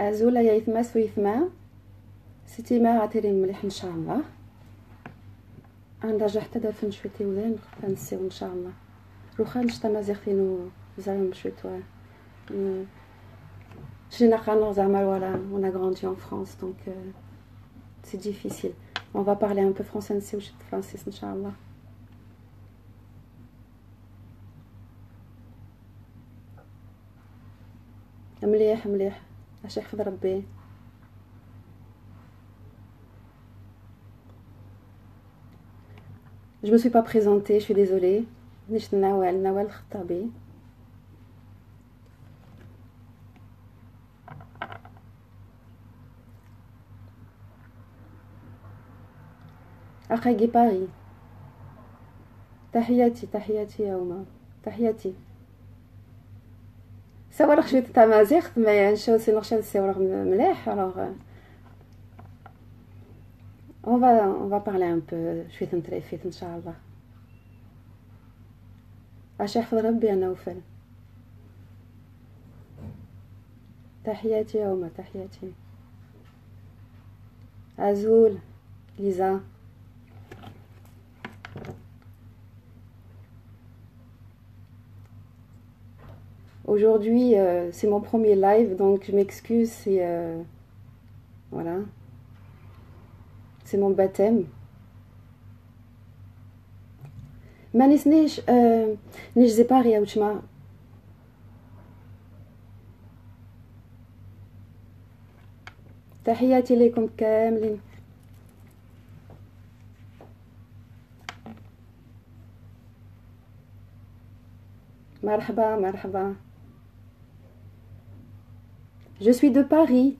Azula yaithma suithma. Sitima ateri mlih inshallah. نرجع حتى دافن شويه تيولان غنسيو ان شاء الله روخا نشتا زيختينو زعما شويه جينا قانو زعما voilà on a grandi en France donc c'est difficile on va parler un peu français نسيو شويه فرنسيس ان شاء الله مليح مليح اش يحفظ ربي Je me suis pas présentée, je suis désolée. Nish Nawal Khattabi. أخي Paris. تحياتي يا أمه تحياتي. سوالك شوية تاع مازيغت ما نشوف سي نخشى نسيو مليح alors on va parler un peu شوية نتريفيت إن شاء الله. عاش يحفظ ربي يا نوفل. تحياتي يا أمه تحياتي. Azul, Lisa. Aujourd'hui, c'est mon premier live, donc je m'excuse, c'est voilà, c'est mon baptême. Manis nish zepari ya uchma. تحياتي لكم كاملين. مرحبا مرحبا. Je suis de Paris,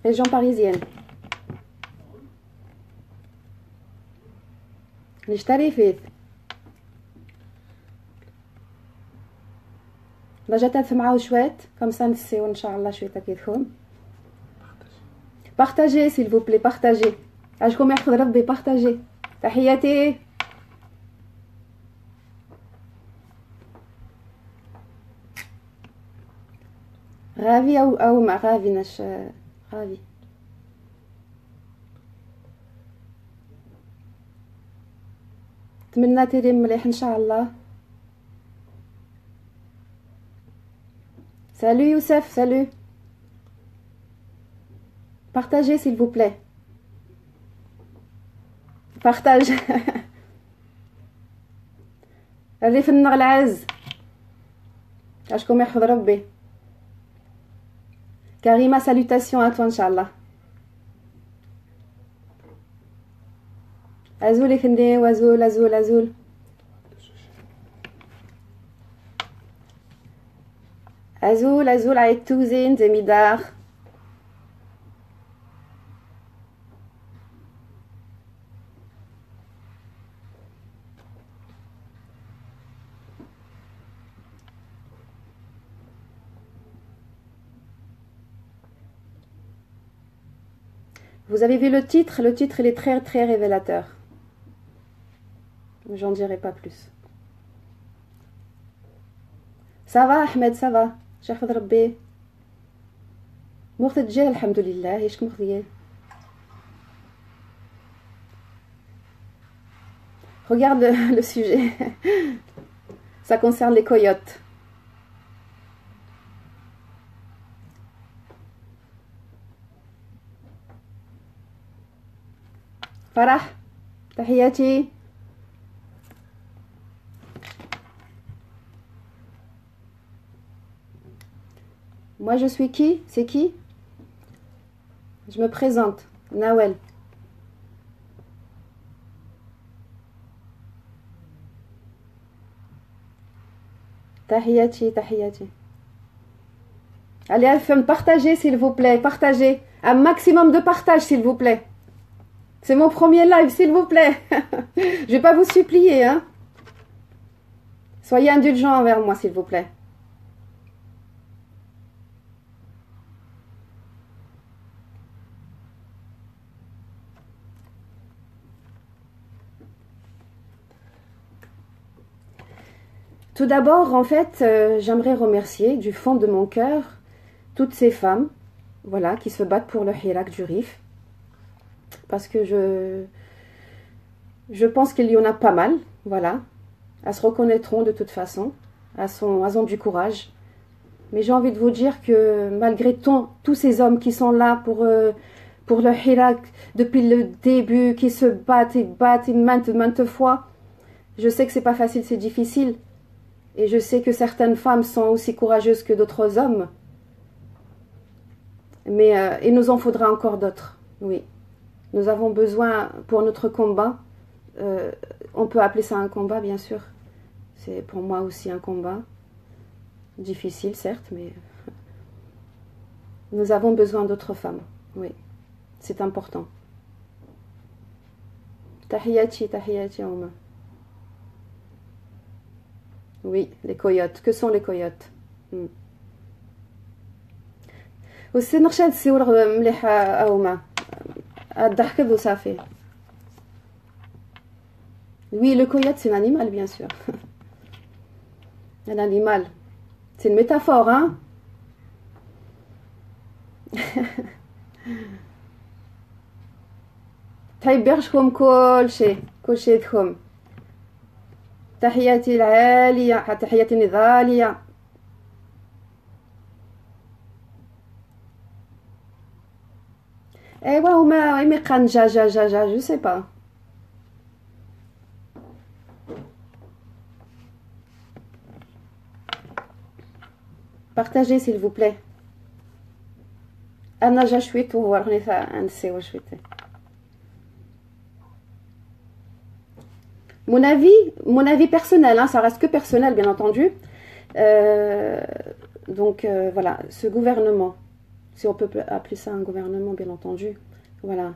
région parisienne. نشتري فيت. رجعت معاو شوية comme ça نسيو إن شاء الله شوية كيفهم. Partagez s'il vous plaît, partagez. أشكم يحفظ ربي partagez. تحياتي. غافي أو مع غافي نش غافي. أتمنى تيري مليح إن شاء الله. Salut Youssef, salut. Partagez s'il vous plaît. Partage. الريف النغ العز. أشكم يحفظ ربي. Karima, salutations à toi, Inch'Allah. Azul et Kende, Azul, Azul, Azul. Azul, Azul, avec Touzine, Zemidar. Vous avez vu le titre il est très très révélateur. J'en dirai pas plus. Ça va Ahmed, ça va. يحفظ ربي. وقت تجي الحمد لله. ايش مخديه. Regarde le sujet. Ça concerne les coyotes. Farah, tahiyati. Moi je suis qui? C'est qui? Je me présente, Nawel. Tahiyati, tahiyati. Allez, FM, partagez s'il vous plaît, partagez. Un maximum de partage s'il vous plaît. C'est mon premier live, s'il vous plaît. Je vais pas vous supplier, hein. Soyez indulgents envers moi, s'il vous plaît. Tout d'abord, en fait, j'aimerais remercier du fond de mon cœur toutes ces femmes, voilà, qui se battent pour le hirak du Rif. Parce que je pense qu'il y en a pas mal, voilà. Elles se reconnaîtront de toute façon. Elles ont du courage. Mais j'ai envie de vous dire que malgré tous ces hommes qui sont là pour le hirak depuis le début, qui se battent et maintes fois, je sais que c'est pas facile, c'est difficile. Et je sais que certaines femmes sont aussi courageuses que d'autres hommes. Mais il nous en faudra encore d'autres, oui. Nous avons besoin pour notre combat, on peut appeler ça un combat bien sûr. C'est pour moi aussi un combat. Difficile certes, mais nous avons besoin d'autres femmes, oui. C'est important. Tahiyati, tahiyati, Ouma. Oui, les coyotes. Que sont les coyotes? والسي نقشاد السيور مليحة أوما الضحك ذو صافي. Oui, le coyote c'est un animal bien sûr. Un animal. C'est une métaphore, hein. تحيبيغشكم كل شيء دكم. تحياتي العالية تحياتي النضالية. ايوا هما ميقان جا جو سي با. Partagez s'il vous plaît. أنا جا شويت وورغني عند سيوا شويت. Mon avis personnel, hein, ça reste que personnel bien entendu. Donc voilà, ce gouvernement, si on peut appeler ça un gouvernement bien entendu, voilà.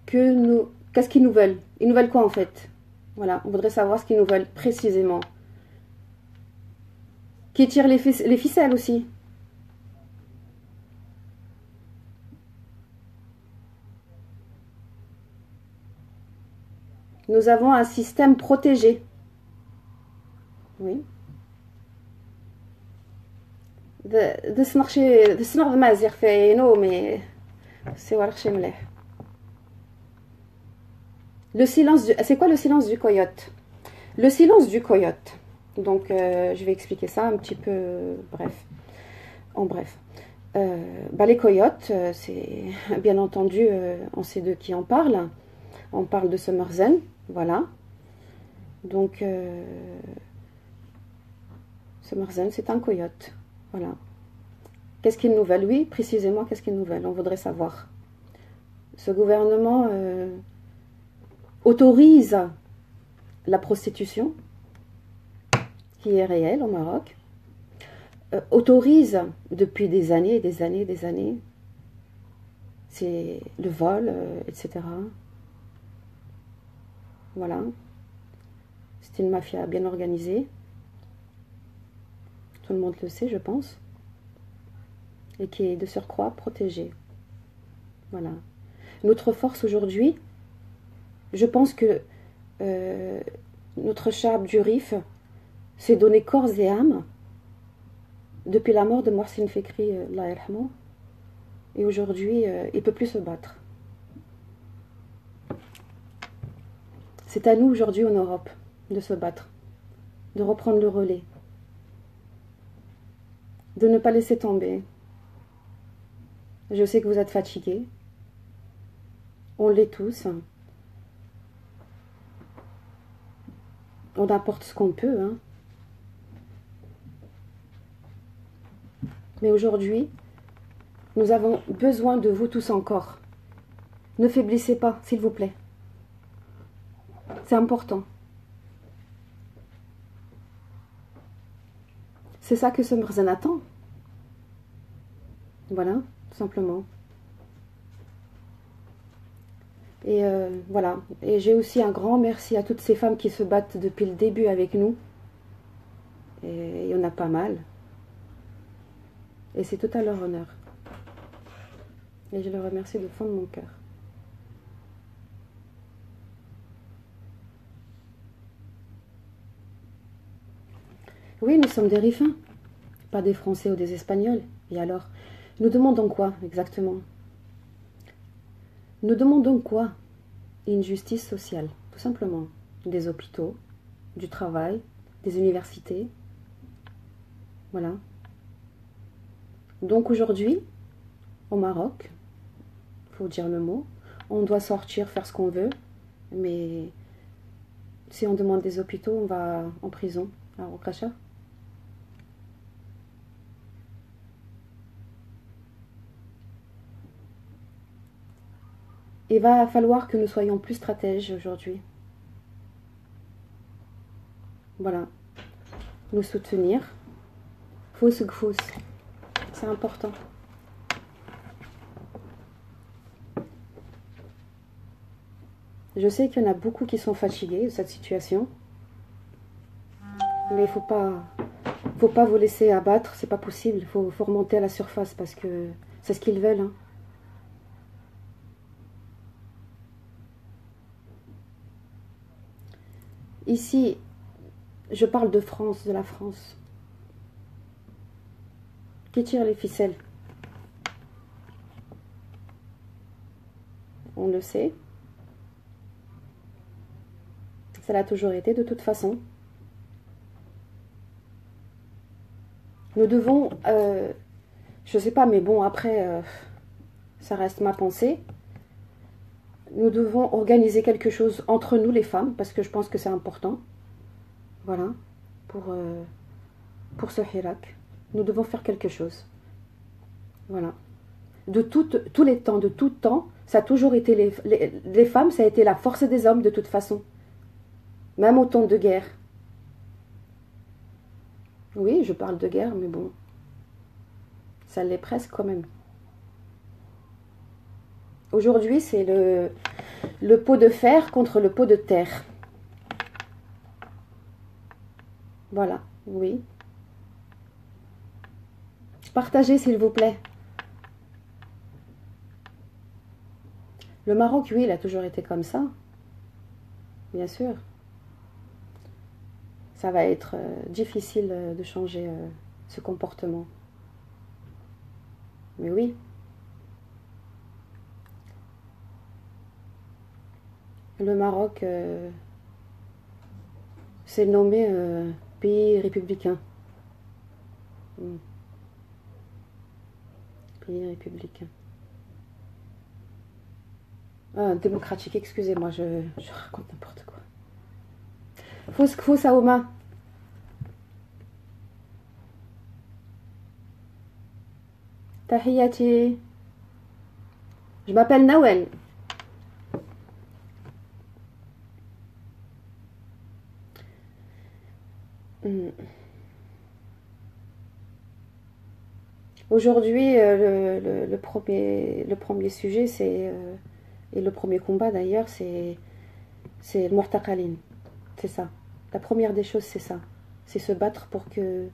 Qu'est-ce qu'ils nous veulent? Ils nous veulent quoi en fait? Voilà, on voudrait savoir ce qu'ils nous veulent précisément. Qui tire les ficelles aussi. Nous avons un système protégé. Oui. Le silence c'est quoi le silence du coyote? Le silence du coyote. Donc je vais expliquer ça un petit peu en bref. Les coyotes, c'est bien entendu, on sait de qui on parle. On parle de Summer Zen, voilà. Donc Summer Zen, c'est un coyote. Voilà. Qu'est-ce qu'ils nous veulent? Oui, précisément, qu'est-ce qu'ils nous veulent? On voudrait savoir. Ce gouvernement autorise la prostitution, qui est réelle au Maroc, autorise depuis des années et des années et des années, c'est le vol, etc. Voilà. C'est une mafia bien organisée. Tout le monde le sait, je pense. Et qui est de surcroît protégée. Voilà. Notre force aujourd'hui, je pense que notre Chab du Rif s'est donné corps et âme depuis la mort de Mohsin Fekri, Allah yarhamou. Et aujourd'hui, il ne peut plus se battre. C'est à nous aujourd'hui en Europe de se battre, de reprendre le relais, de ne pas laisser tomber. Je sais que vous êtes fatigués, on l'est tous. On apporte ce qu'on peut, hein. Mais aujourd'hui, nous avons besoin de vous tous encore. Ne faiblissez pas, s'il vous plaît. C'est important. C'est ça que Summer Zen attend. Voilà, tout simplement. Et voilà. Et j'ai aussi un grand merci à toutes ces femmes qui se battent depuis le début avec nous. Et il y en a pas mal. Et c'est tout à leur honneur. Et je les remercie du fond de mon cœur. Oui, nous sommes des rifins. pas des Français ou des Espagnols. Et alors, nous demandons quoi exactement? Nous demandons quoi? Une justice sociale, tout simplement. Des hôpitaux, du travail, des universités. Voilà. Donc aujourd'hui, au Maroc, il faut dire le mot, on doit sortir, faire ce qu'on veut, mais si on demande des hôpitaux, on va en prison à Rokasha. Il va falloir que nous soyons plus stratèges aujourd'hui. Voilà. Nous soutenir. Fausse ou fausse. C'est important. Je sais qu'il y en a beaucoup qui sont fatigués de cette situation. Mais il faut pas vous laisser abattre, c'est pas possible. Il faut remonter à la surface parce que c'est ce qu'ils veulent. Hein. Ici, je parle de France, de la France. Qui tire les ficelles? On le sait. Ça l'a toujours été de toute façon. Nous devons, je sais pas, mais bon, après, ça reste ma pensée. Nous devons organiser quelque chose entre nous, les femmes, parce que je pense que c'est important. Voilà, pour ce Hirak. Nous devons faire quelque chose. Voilà. Tous les temps, de tout temps, ça a toujours été les femmes, ça a été la force des hommes de toute façon. Même au temps de guerre. Oui, je parle de guerre, mais bon, ça l'est presque quand même. Aujourd'hui, c'est le pot de fer contre le pot de terre. Voilà, oui. Partagez, s'il vous plaît. Le Maroc, oui, il a toujours été comme ça. Bien sûr. Ça va être difficile de changer ce comportement. Mais oui. Le Maroc s'est nommé pays républicain. Pays républicain. Ah, démocratique, excusez-moi, je raconte n'importe quoi. Fous Aouma. Tahiyati. Je m'appelle Nawel. Aujourd'hui, le premier sujet, c'est et le premier combat d'ailleurs, c'est le Mu'taqalin. C'est ça. La première des choses, c'est ça. C'est se battre pour que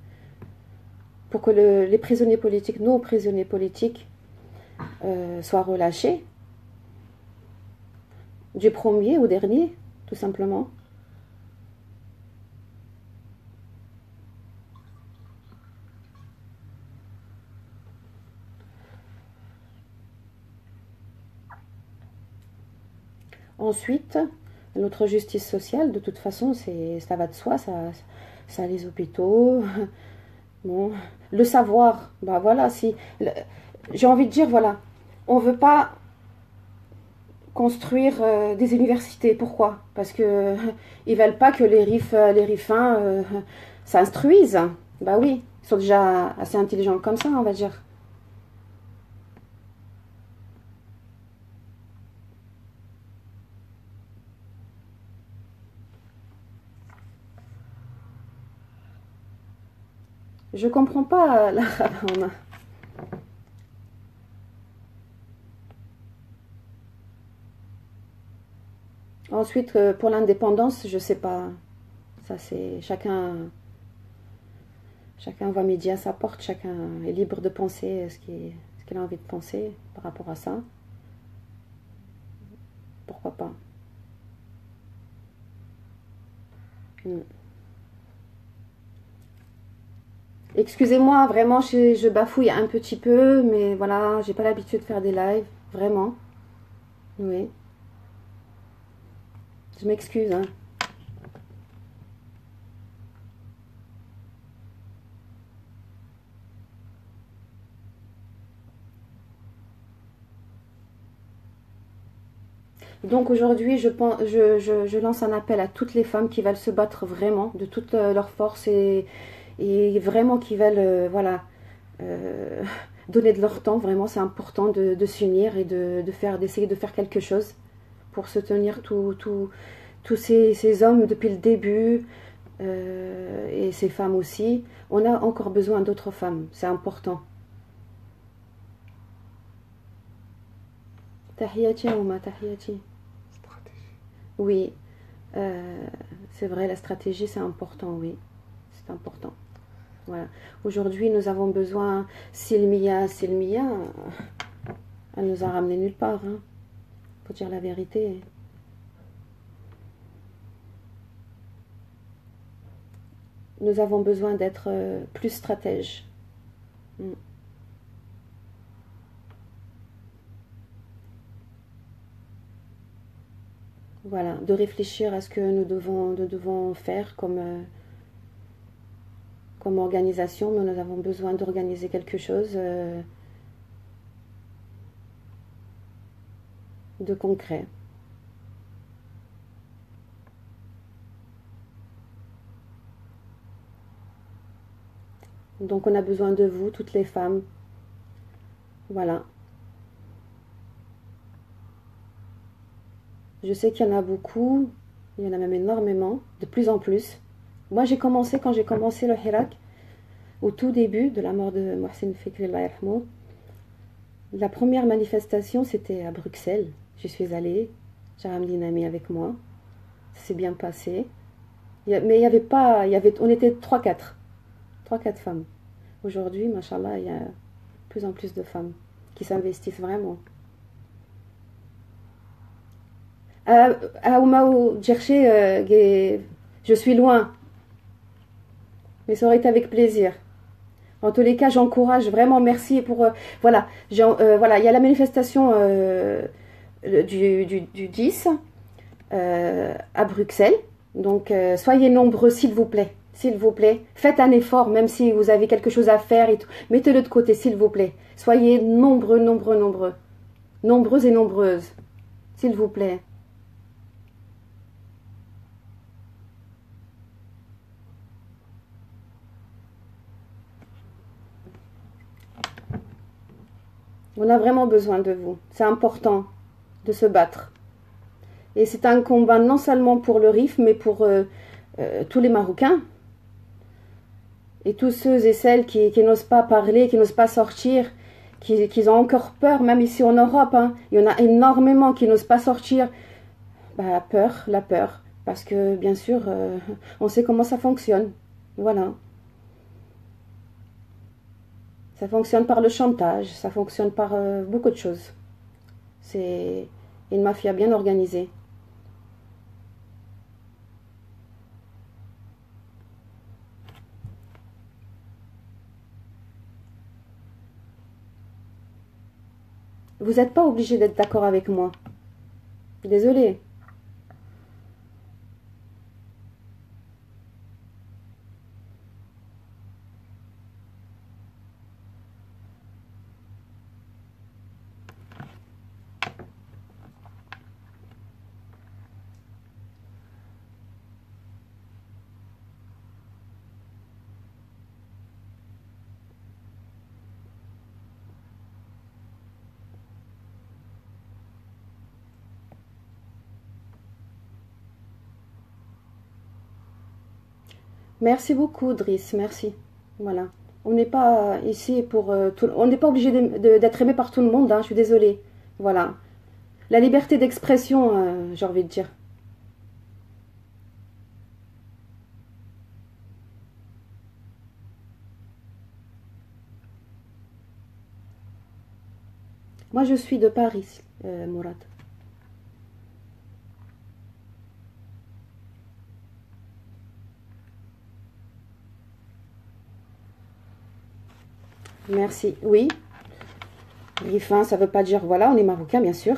les prisonniers politiques, nos prisonniers politiques, soient relâchés. Du premier au dernier, tout simplement. Ensuite, notre justice sociale, de toute façon, ça va de soi, ça a les hôpitaux. Bon, le savoir, bah voilà, si j'ai envie de dire, voilà, on veut pas construire des universités. Pourquoi? Parce que ils veulent pas que les rifins s'instruisent. Bah oui, ils sont déjà assez intelligents comme ça, on va dire. Je comprends pas l'arabe. Ensuite, pour l'indépendance, je sais pas. Ça, c'est chacun va midi à sa porte, chacun est libre de penser ce qu'il a envie de penser par rapport à ça. Pourquoi pas? Mm. Excusez-moi, vraiment, je bafouille un petit peu, mais voilà, j'ai pas l'habitude de faire des lives, vraiment. Oui, je m'excuse, hein. Donc aujourd'hui, je lance un appel à toutes les femmes qui veulent se battre vraiment, de toute leur force et vraiment qui veulent, voilà, euh, donner de leur temps. Vraiment, c'est important de s'unir et d'essayer de faire quelque chose pour soutenir tous ces hommes depuis le début et ces femmes aussi. On a encore besoin d'autres femmes, c'est important. Tahiyati Ouma, tahiyati. Stratégie. Oui, euh, c'est vrai, la stratégie c'est important, oui, c'est important. Voilà. Aujourd'hui, nous avons besoin. Silmia, elle nous a ramené nulle part, hein, faut dire la vérité. Nous avons besoin d'être plus stratèges. Mm. Voilà, de réfléchir à ce que nous devons faire comme organisation, mais nous avons besoin d'organiser quelque chose de concret. Donc on a besoin de vous, toutes les femmes. Voilà. Je sais qu'il y en a beaucoup, il y en a même énormément, de plus en plus. Moi j'ai commencé, quand j'ai commencé le Hirak, au tout début de la mort de Mohsen Fikri, Allah yarhamou, la première manifestation c'était à Bruxelles. Je suis allée, j'ai ramené une amie avec moi, ça s'est bien passé. Mais il y avait pas, on était trois quatre femmes. Aujourd'hui, machallah, il y a de plus en plus de femmes qui s'investissent vraiment. À Oumaou, Djerché, je suis loin, mais ça aurait été avec plaisir. En tous les cas, j'encourage vraiment, merci pour... voilà, voilà, il y a la manifestation du 10 à Bruxelles. Donc, soyez nombreux, s'il vous plaît. S'il vous plaît. Faites un effort, même si vous avez quelque chose à faire. Et tout. Mettez-le de côté, s'il vous plaît. Soyez nombreux, nombreux, nombreux. Nombreuses et nombreuses. S'il vous plaît. On a vraiment besoin de vous. C'est important de se battre. Et c'est un combat non seulement pour le RIF, mais pour tous les Marocains. Et tous ceux et celles qui n'osent pas parler, qui n'osent pas sortir, qui ont encore peur, même ici en Europe. Hein. Il y en a énormément qui n'osent pas sortir. Bah, la peur. Parce que, bien sûr, on sait comment ça fonctionne. Voilà. Ça fonctionne par le chantage, ça fonctionne par beaucoup de choses. C'est une mafia bien organisée. Vous n'êtes pas obligé d'être d'accord avec moi. Désolée. Merci beaucoup, Driss, merci. Voilà. On n'est pas ici pour tout... On n'est pas obligé d'être aimé par tout le monde, hein, je suis désolée. Voilà. La liberté d'expression, j'ai envie de dire. Moi, je suis de Paris, Mourad. Merci. Oui. Rifin, ça veut pas dire, voilà, on est marocain, bien sûr.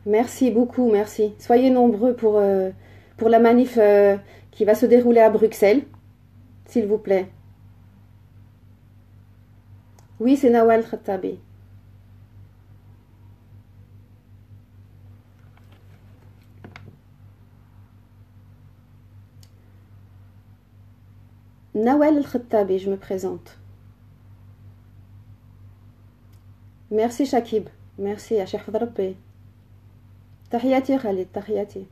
Merci beaucoup, merci. Soyez nombreux pour la manif qui va se dérouler à Bruxelles, s'il vous plaît. Oui, c'est Nawal Khattabi. Nawal Khattabi, je me présente. Merci Shakib. Merci à Cheikh Rabbi. Tahiyati Khalid, tahiyati.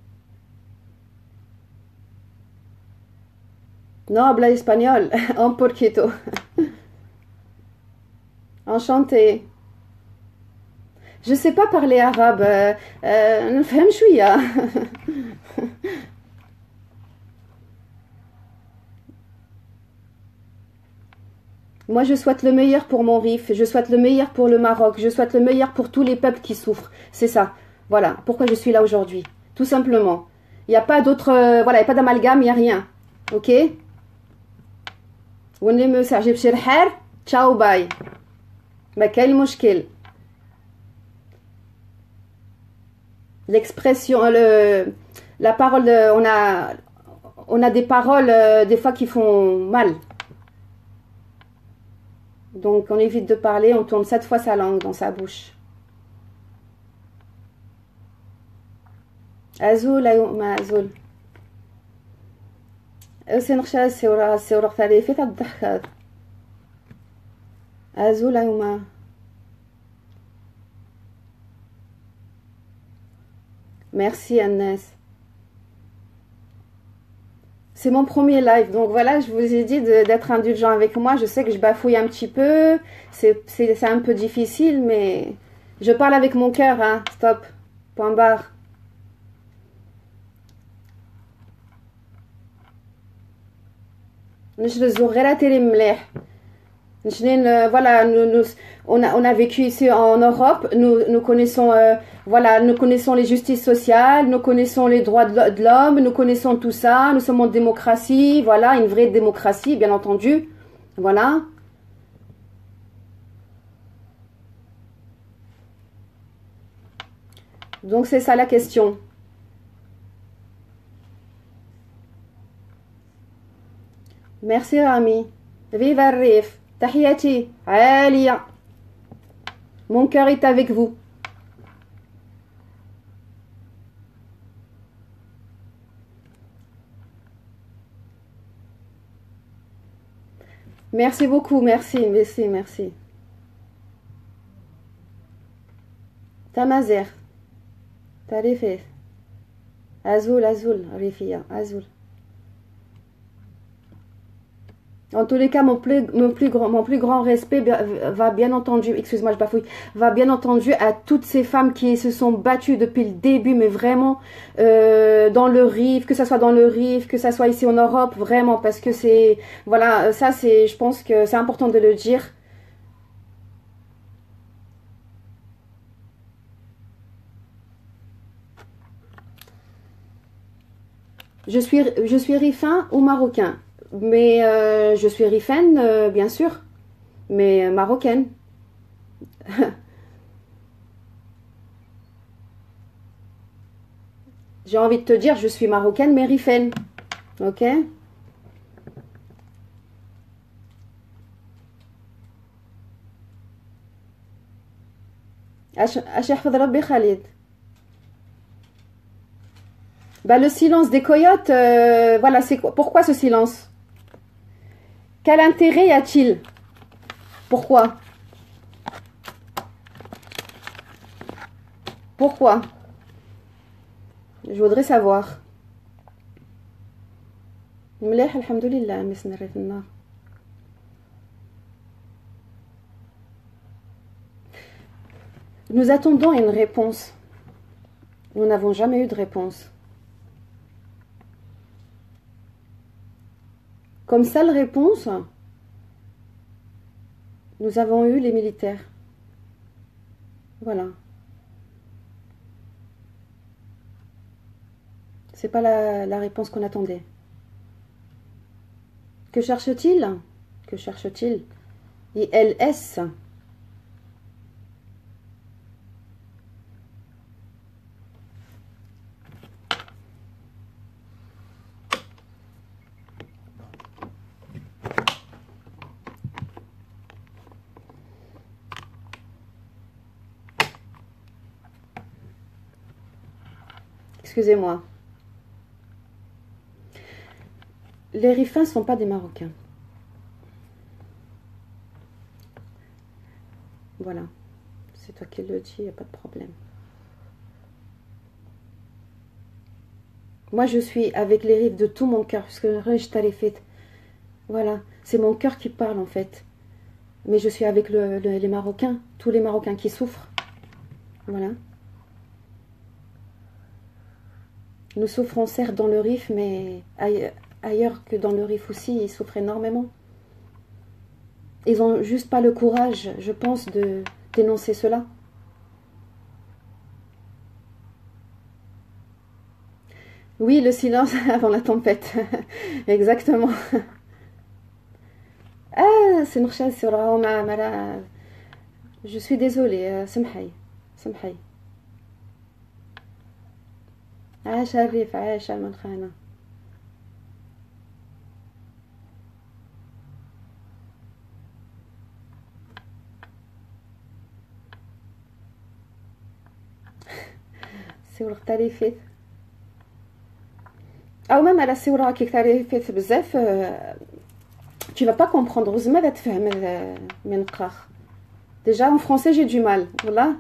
Non, habla espagnol, un poquito. Enchantée. Je sais pas parler arabe. نفهم شوية. Moi, je souhaite le meilleur pour mon Rif, je souhaite le meilleur pour le Maroc, je souhaite le meilleur pour tous les peuples qui souffrent. C'est ça. Voilà pourquoi je suis là aujourd'hui. Tout simplement. Il n'y a pas d'autre... voilà, il n'y a pas d'amalgame, il n'y a rien. Ok? Ciao, bye. ما كاين مشكل. L'expression, la parole, on a des paroles des fois qui font mal. Donc on évite de parler, on tourne 7 fois sa langue dans sa bouche. Azul, ma azul. سنخشى السورة ثلاثة تضحك. azul أيوما. Merci Agnès. C'est mon premier live, donc voilà, je vous ai dit d'être indulgent avec moi. Je sais que je bafouille un petit peu, c'est un peu difficile, mais je parle avec mon cœur, hein. Stop, point barre. Voilà, on a vécu ici en Europe, nous connaissons, voilà, nous connaissons les justices sociales, nous connaissons les droits de l'homme, nous connaissons tout ça, nous sommes en démocratie, voilà, une vraie démocratie, bien entendu, voilà. Donc c'est ça la question. Merci Rami. Vive Arif. Tahiyati. Alia. Mon cœur est avec vous. Merci beaucoup, merci. Tamazer. Tarifef. Azul, Rifia, Azul. En tous les cas, mon plus grand respect va bien entendu, excuse-moi, je bafouille, va bien entendu à toutes ces femmes qui se sont battues depuis le début, mais vraiment dans le Rif, que ça soit dans le Rif, que ça soit ici en Europe, vraiment, parce que c'est, voilà, ça c'est, je pense que c'est important de le dire. Je suis rifin ou marocain, mais je suis rifaine, bien sûr, mais marocaine. J'ai envie de te dire, je suis marocaine, mais rifaine. Ok? أشهد ربي خالد. Bah, le silence des coyotes, voilà, c'est quoi? Pourquoi ce silence? Quel intérêt y a-t-il? Pourquoi? Pourquoi? Je voudrais savoir. مليح الحمد لله مس نري في النار. Nous attendons une réponse. Nous n'avons jamais eu de réponse. Comme seule réponse, nous avons eu les militaires. Voilà. C'est pas la réponse qu'on attendait. Que cherche-t-il? Que cherche-t-il? ILS. Excusez-moi. Les Rifins ne sont pas des Marocains. Voilà. C'est toi qui le dis, il n'y a pas de problème. Moi, je suis avec les Rifs de tout mon cœur, puisque je t'ai fait. Voilà. C'est mon cœur qui parle, en fait. Mais je suis avec les Marocains, tous les Marocains qui souffrent. Voilà. Nous souffrons certes dans le Rif, mais ailleurs que dans le Rif aussi, ils souffrent énormément. Ils n'ont juste pas le courage, je pense, de dénoncer cela. Oui, le silence avant la tempête. Exactement. Ah, c'est une chasse sur la... Je suis désolée, سمحي سمحي. عاش الريف عاش المنخانة. الصور اختلفت او même على الصورة كي اختلفت بزاف. Tu vas pas comprendre. زعما تفهم من قراخ. Déjà en français j'ai du mal. Voilà.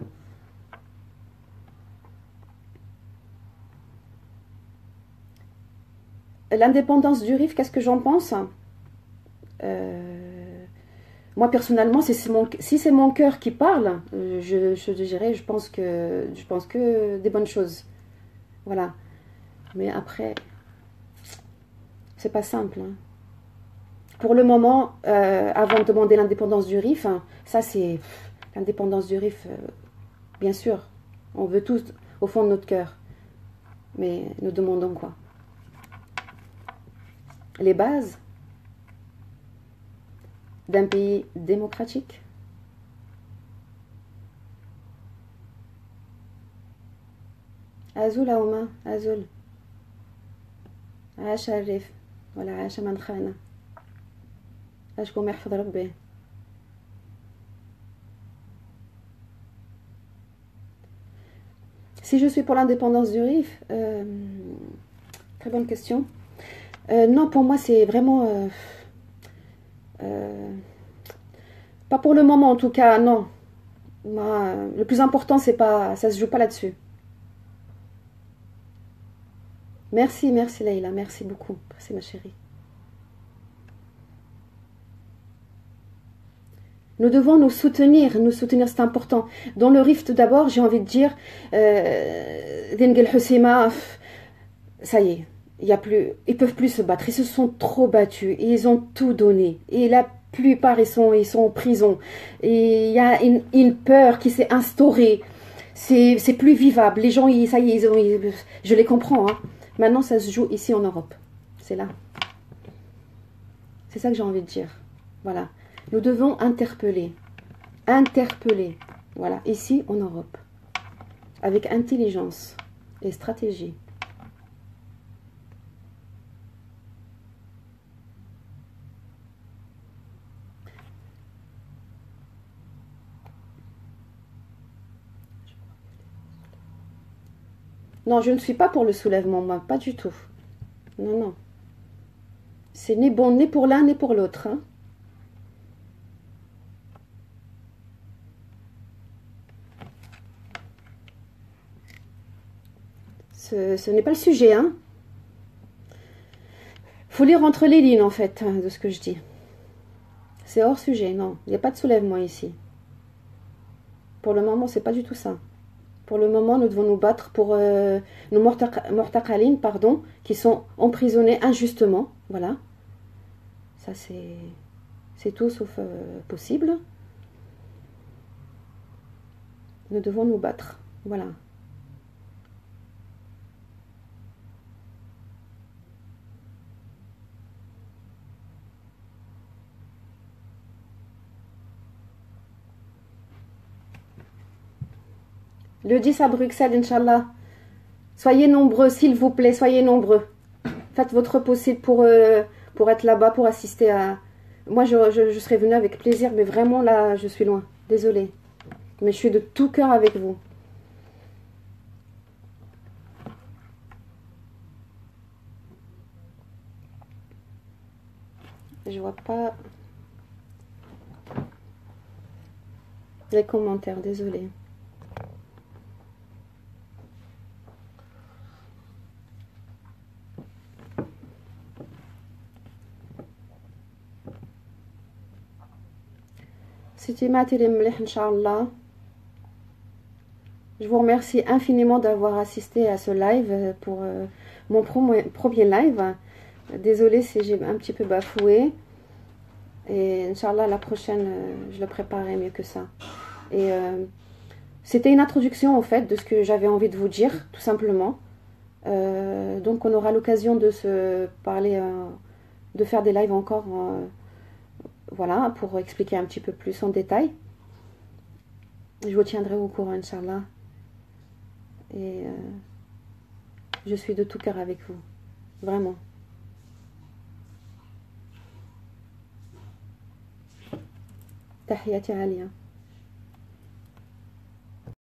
L'indépendance du Rif, qu'est-ce que j'en pense? Moi personnellement, si c'est mon cœur qui parle, je dirais, je pense que des bonnes choses. Voilà. Mais après, c'est pas simple. Hein. Pour le moment, avant de demander l'indépendance du Rif, hein, ça c'est l'indépendance du Rif, bien sûr. On veut tous au fond de notre cœur. Mais nous demandons quoi? Les bases d'un pays démocratique. Azul Aouma, Azul. عاش الريف ولا عاش من خانة. أشكم يحفظ ربي. Si je suis pour l'indépendance du Rif, très bonne question. Non, pour moi, c'est vraiment... pas pour le moment, en tout cas, non. Moi, le plus important, c'est pas, ça se joue pas là-dessus. Merci, merci Leïla, merci beaucoup. Merci ma chérie. Nous devons nous soutenir c'est important. Dans le Rif, tout d'abord, j'ai envie de dire, Dengel Husseima, ça y est, il y a plus, ils peuvent plus se battre, ils se sont trop battus, et ils ont tout donné. Et la plupart, ils sont en prison. Et il y a une peur qui s'est instaurée. C'est plus vivable. Les gens, ça y est, je les comprends. Hein. Maintenant, ça se joue ici en Europe. C'est là. C'est ça que j'ai envie de dire. Voilà. Nous devons interpeller. Interpeller. Voilà. Ici en Europe. Avec intelligence et stratégie. Non, je ne suis pas pour le soulèvement, moi. Pas du tout. Non, non. C'est ni bon ni pour l'un ni pour l'autre. Hein. Ce n'est pas le sujet. Hein. Faut lire entre les lignes, en fait, hein, de ce que je dis. C'est hors sujet, non. Il n'y a pas de soulèvement ici. Pour le moment, c'est pas du tout ça. Pour le moment, nous devons nous battre pour nos mortaqalines, pardon, qui sont emprisonnés injustement. Voilà. Ça, c'est tout sauf possible. Nous devons nous battre. Voilà. Le 10 à Bruxelles, Inch'Allah. Soyez nombreux, s'il vous plaît, soyez nombreux. Faites votre possible pour être là-bas, pour assister à... Moi, je serais venue avec plaisir, mais vraiment, là, je suis loin. Désolée. Mais je suis de tout cœur avec vous. Je vois pas les commentaires, désolée. C'était ma télé mlih, Inch'Allah. Je vous remercie infiniment d'avoir assisté à ce live pour mon premier live. Désolée si j'ai un petit peu bafoué. Et Inch'Allah, la prochaine, je le préparerai mieux que ça. Et c'était une introduction, en fait, de ce que j'avais envie de vous dire, tout simplement. Donc, on aura l'occasion de se parler, de faire des lives encore, voilà, pour expliquer un petit peu plus en détail. Je vous tiendrai au courant, Inch'Allah. Et je suis de tout cœur avec vous. Vraiment. Tahiyati Alia.